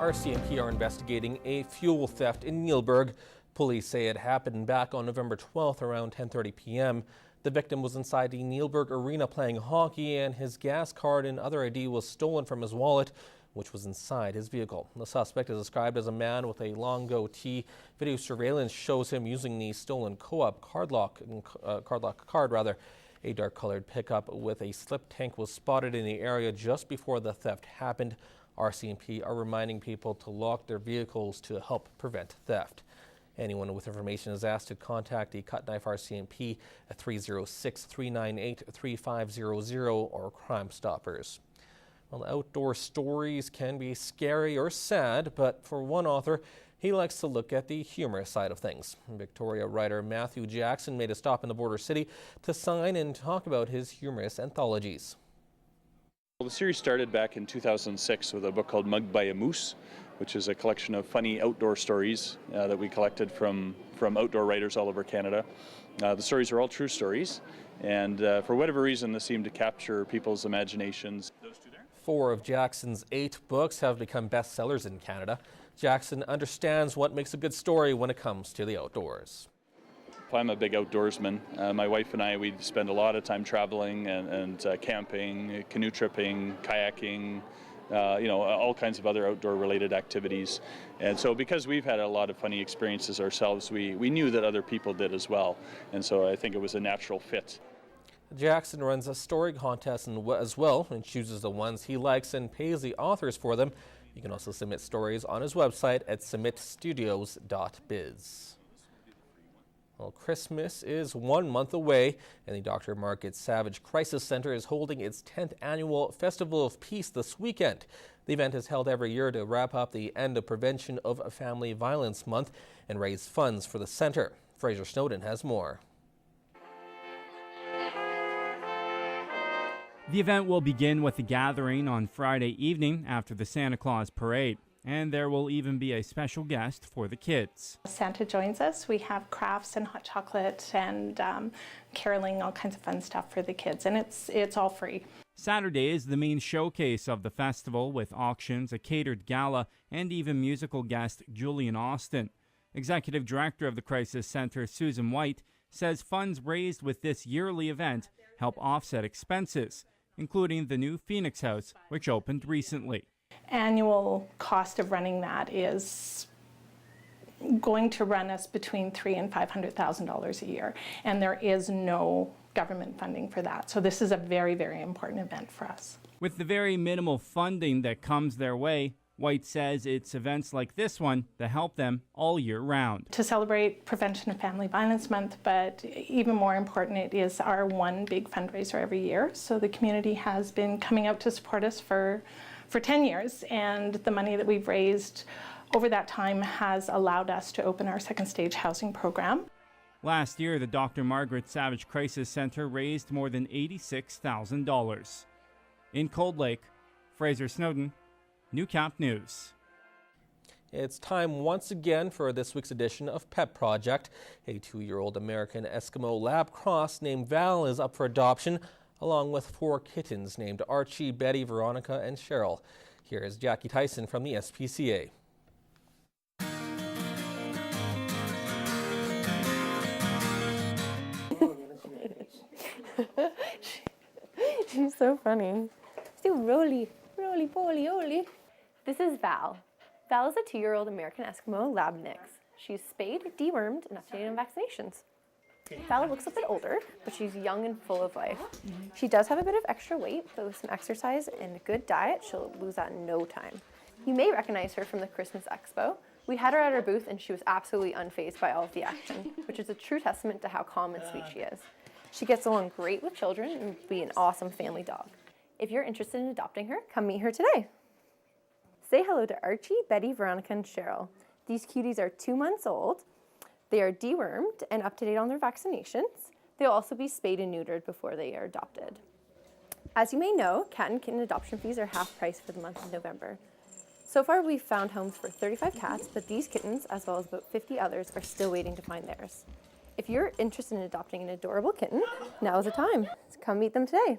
RCMP are investigating a fuel theft in Neilburg. Police say it happened back on November 12th around 10:30 p.m. The victim was inside the Neilburg arena playing hockey, and his gas card and other ID was stolen from his wallet, which was inside his vehicle. The suspect is described as a man with a long goatee. Video surveillance shows him using the stolen co-op card. A dark-colored pickup with a slip tank was spotted in the area just before the theft happened. RCMP are reminding people to lock their vehicles to help prevent theft. Anyone with information is asked to contact the Cut Knife RCMP at 306-398-3500 or Crime Stoppers. Well, outdoor stories can be scary or sad, but for one author, he likes to look at the humorous side of things. Victoria writer Matthew Jackson made a stop in the border city to sign and talk about his humorous anthologies. Well, the series started back in 2006 with a book called Mugged by a Moose, which is a collection of funny outdoor stories that we collected from outdoor writers all over Canada. The stories are all true stories, and for whatever reason, this seemed to capture people's imaginations. 4 of Jackson's 8 books have become bestsellers in Canada. Jackson understands what makes a good story when it comes to the outdoors. I'm a big outdoorsman. My wife and I, we spend a lot of time traveling and camping, canoe tripping, kayaking, all kinds of other outdoor related activities. And so because we've had a lot of funny experiences ourselves, we knew that other people did as well. And so I think it was a natural fit. Jackson runs a story contest as well and chooses the ones he likes and pays the authors for them. You can also submit stories on his website at submitstudios.biz. Well, Christmas is 1 month away, and the Dr. Margaret Savage Crisis Center is holding its 10th annual Festival of Peace this weekend. The event is held every year to wrap up the end of Prevention of Family Violence Month and raise funds for the center. Fraser Snowden has more. The event will begin with a gathering on Friday evening after the Santa Claus parade, and there will even be a special guest for the kids. Santa joins us. We have crafts and hot chocolate and caroling, all kinds of fun stuff for the kids, and it's all free. Saturday is the main showcase of the festival with auctions, a catered gala, and even musical guest Julian Austin. Executive Director of the Crisis Center, Susan White, says funds raised with this yearly event help offset expenses, including the new Phoenix House, which opened recently. Annual cost of running that is going to run us between $300,000 and $500,000 a year, and there is no government funding for that. So this is a very, very important event for us. With the very minimal funding that comes their way, White says it's events like this one that help them all year round. To celebrate Prevention of Family Violence Month, but even more important, it is our one big fundraiser every year. So the community has been coming out to support us for 10 years, and the money that we've raised over that time has allowed us to open our second stage housing program. Last year, the Dr. Margaret Savage Crisis Center raised more than $86,000. In Cold Lake, Fraser Snowden, Newcap News. It's time once again for this week's edition of Pet Project. A 2-year-old American Eskimo lab cross named Val is up for adoption, along with 4 kittens named Archie, Betty, Veronica, and Cheryl. Here is Jackie Tyson from the SPCA. She's so funny. So roly, roly, poly, oly. This is Val. Val is a 2-year-old American Eskimo lab mix. She's spayed, dewormed, and updated on vaccinations. Val looks a bit older, but she's young and full of life. She does have a bit of extra weight, but with some exercise and a good diet, she'll lose that in no time. You may recognize her from the Christmas Expo. We had her at our booth, and she was absolutely unfazed by all of the action, which is a true testament to how calm and sweet she is. She gets along great with children and will be an awesome family dog. If you're interested in adopting her, come meet her today. Say hello to Archie, Betty, Veronica, and Cheryl. These cuties are 2 months old. They are dewormed and up to date on their vaccinations. They'll also be spayed and neutered before they are adopted. As you may know, cat and kitten adoption fees are half price for the month of November. So far, we've found homes for 35 cats, but these kittens, as well as about 50 others, are still waiting to find theirs. If you're interested in adopting an adorable kitten, now is the time. Come meet them today.